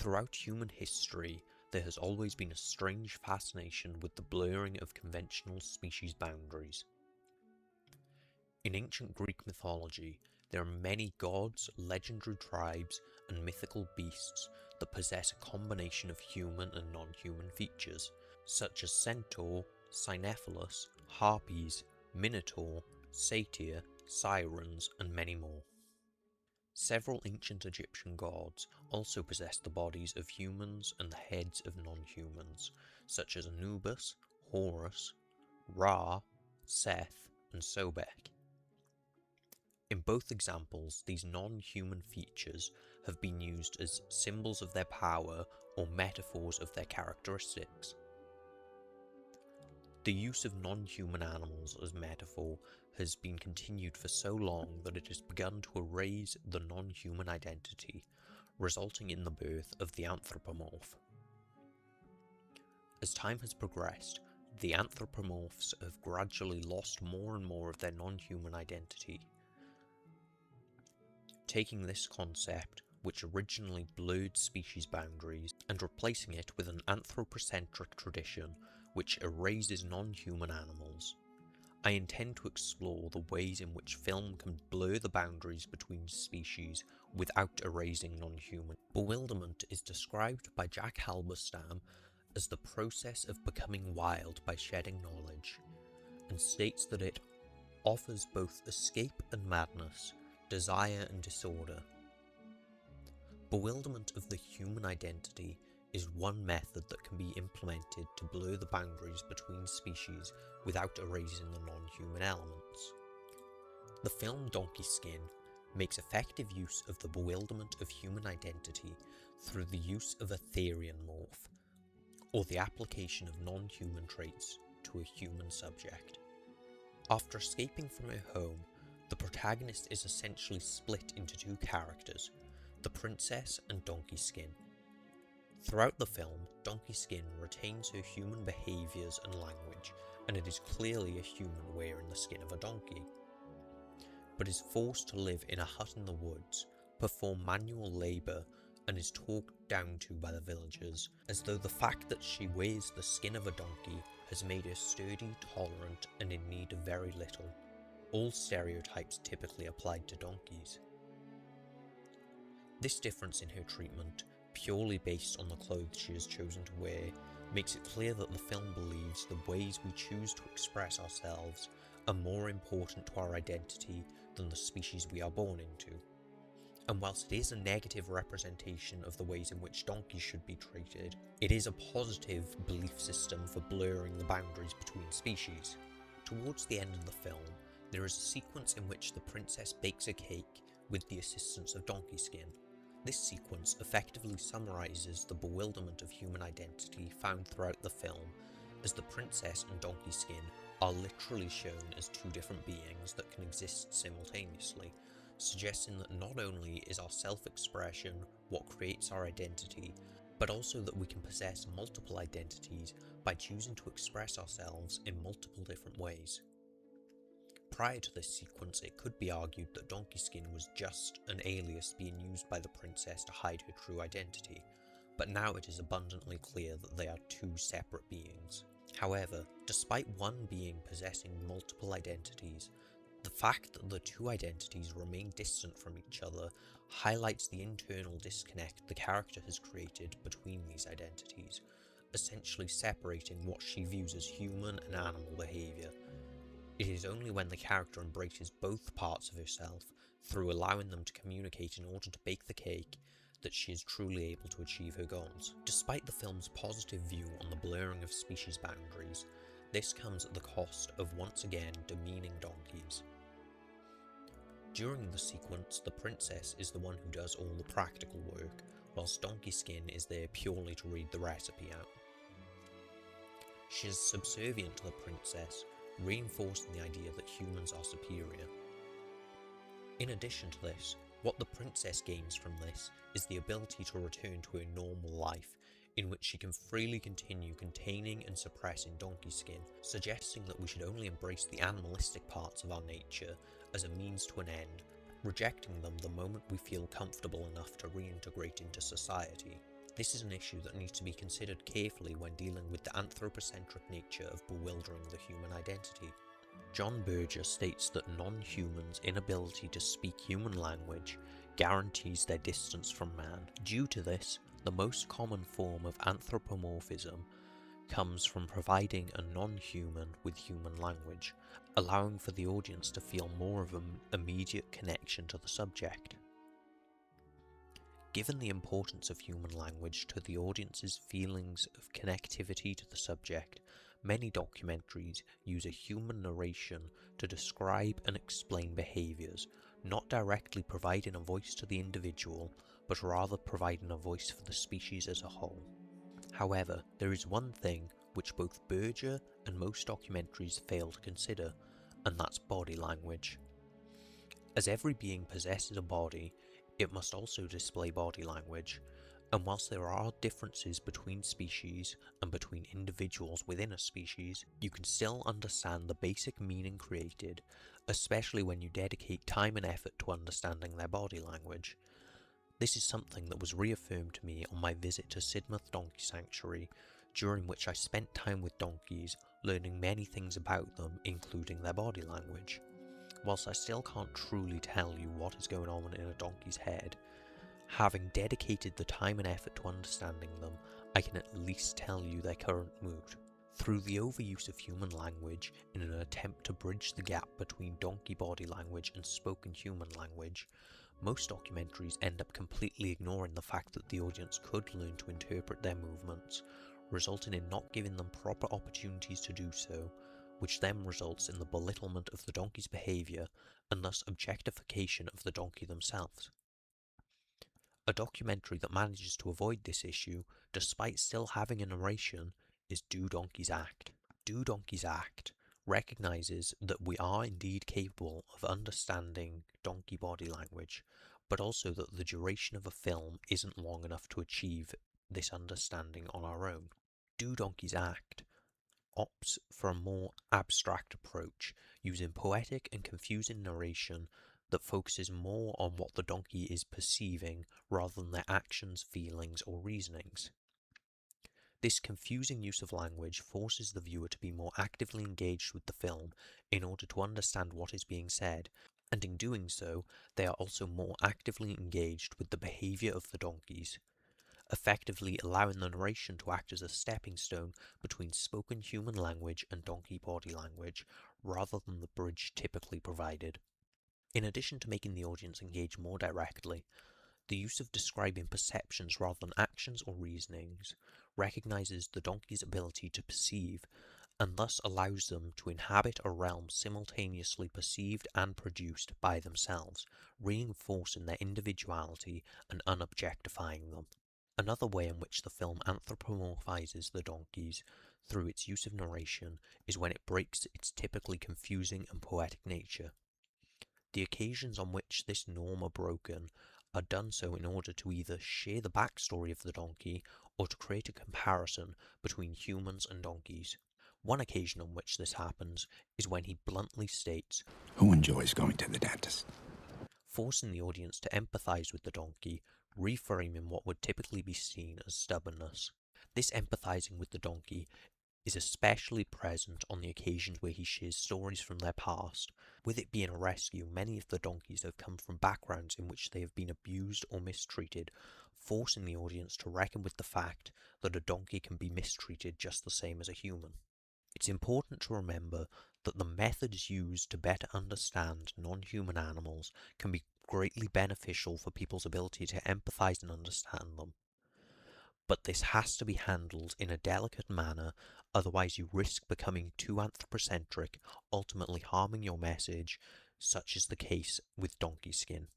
Throughout human history, there has always been a strange fascination with the blurring of conventional species boundaries. In ancient Greek mythology, there are many gods, legendary tribes, and mythical beasts that possess a combination of human and non-human features, such as Centaur, Cynephilus, Harpies, Minotaur, Satyr, Sirens, and many more. Several ancient Egyptian gods also possessed the bodies of humans and the heads of non-humans, such as Anubis, Horus, Ra, Seth, and Sobek. In both examples, these non-human features have been used as symbols of their power or metaphors of their characteristics. The use of non-human animals as metaphor has been continued for so long that it has begun to erase the non-human identity, resulting in the birth of the anthropomorph. As time has progressed, the anthropomorphs have gradually lost more and more of their non-human identity. Taking this concept, which originally blurred species boundaries, and replacing it with an anthropocentric tradition which erases non-human animals, I intend to explore the ways in which film can blur the boundaries between species without erasing non-human. Bewilderment is described by Jack Halberstam as the process of becoming wild by shedding knowledge, and states that it offers both escape and madness, desire and disorder. Bewilderment of the human identity is one method that can be implemented to blur the boundaries between species without erasing the non-human elements. The film Donkey Skin makes effective use of the bewilderment of human identity through the use of a therianmorph, or the application of non-human traits to a human subject. After escaping from her home, the protagonist is essentially split into two characters, the princess and Donkey Skin. Throughout the film, Donkey Skin retains her human behaviours and language, and it is clearly a human wearing the skin of a donkey, but is forced to live in a hut in the woods, perform manual labour, and is talked down to by the villagers, as though the fact that she wears the skin of a donkey has made her sturdy, tolerant, and in need of very little, all stereotypes typically applied to donkeys. This difference in her treatment, purely based on the clothes she has chosen to wear, makes it clear that the film believes the ways we choose to express ourselves are more important to our identity than the species we are born into. And whilst it is a negative representation of the ways in which donkeys should be treated, it is a positive belief system for blurring the boundaries between species. Towards the end of the film, there is a sequence in which the princess bakes a cake with the assistance of Donkey Skin. This sequence effectively summarises the bewilderment of human identity found throughout the film, as the princess and Donkey Skin are literally shown as two different beings that can exist simultaneously, suggesting that not only is our self-expression what creates our identity, but also that we can possess multiple identities by choosing to express ourselves in multiple different ways. Prior to this sequence, it could be argued that Donkey Skin was just an alias being used by the princess to hide her true identity, but now it is abundantly clear that they are two separate beings. However, despite one being possessing multiple identities, the fact that the two identities remain distant from each other highlights the internal disconnect the character has created between these identities, essentially separating what she views as human and animal behaviour. It is only when the character embraces both parts of herself, through allowing them to communicate in order to bake the cake, that she is truly able to achieve her goals. Despite the film's positive view on the blurring of species boundaries, this comes at the cost of once again demeaning donkeys. During the sequence, the princess is the one who does all the practical work, whilst Donkey Skin is there purely to read the recipe out. She is subservient to the princess, reinforcing the idea that humans are superior. In addition to this, what the princess gains from this is the ability to return to her normal life, in which she can freely continue containing and suppressing Donkey Skin, suggesting that we should only embrace the animalistic parts of our nature as a means to an end, rejecting them the moment we feel comfortable enough to reintegrate into society. This is an issue that needs to be considered carefully when dealing with the anthropocentric nature of bewildering the human identity. John Berger states that non-humans' inability to speak human language guarantees their distance from man. Due to this, the most common form of anthropomorphism comes from providing a non-human with human language, allowing for the audience to feel more of an immediate connection to the subject. Given the importance of human language to the audience's feelings of connectivity to the subject, many documentaries use a human narration to describe and explain behaviours, not directly providing a voice to the individual, but rather providing a voice for the species as a whole. However, there is one thing which both Berger and most documentaries fail to consider, and that's body language. As every being possesses a body, it must also display body language, and whilst there are differences between species and between individuals within a species, you can still understand the basic meaning created, especially when you dedicate time and effort to understanding their body language. This is something that was reaffirmed to me on my visit to Sidmouth Donkey Sanctuary, during which I spent time with donkeys, learning many things about them, including their body language. Whilst I still can't truly tell you what is going on in a donkey's head, having dedicated the time and effort to understanding them, I can at least tell you their current mood. Through the overuse of human language in an attempt to bridge the gap between donkey body language and spoken human language, most documentaries end up completely ignoring the fact that the audience could learn to interpret their movements, resulting in not giving them proper opportunities to do so, which then results in the belittlement of the donkey's behaviour and thus objectification of the donkey themselves. A documentary that manages to avoid this issue, despite still having a narration, is Do Donkeys Act? Do Donkeys Act recognises that we are indeed capable of understanding donkey body language, but also that the duration of a film isn't long enough to achieve this understanding on our own. Do Donkeys Act opts for a more abstract approach, using poetic and confusing narration that focuses more on what the donkey is perceiving rather than their actions, feelings, or reasonings. This confusing use of language forces the viewer to be more actively engaged with the film in order to understand what is being said, and in doing so, they are also more actively engaged with the behaviour of the donkeys, effectively allowing the narration to act as a stepping stone between spoken human language and donkey body language, rather than the bridge typically provided. In addition to making the audience engage more directly, the use of describing perceptions rather than actions or reasonings recognizes the donkey's ability to perceive, and thus allows them to inhabit a realm simultaneously perceived and produced by themselves, reinforcing their individuality and unobjectifying them. Another way in which the film anthropomorphizes the donkeys through its use of narration is when it breaks its typically confusing and poetic nature. The occasions on which this norm are broken are done so in order to either share the backstory of the donkey or to create a comparison between humans and donkeys. One occasion on which this happens is when he bluntly states, "Who enjoys going to the dentist?" forcing the audience to empathize with the donkey, reframing what would typically be seen as stubbornness. This empathizing with the donkey is especially present on the occasions where he shares stories from their past. With it being a rescue, many of the donkeys have come from backgrounds in which they have been abused or mistreated, forcing the audience to reckon with the fact that a donkey can be mistreated just the same as a human. It's important to remember that the methods used to better understand non-human animals can be greatly beneficial for people's ability to empathize and understand them. But this has to be handled in a delicate manner, otherwise you risk becoming too anthropocentric, ultimately harming your message, such is the case with Donkey Skin.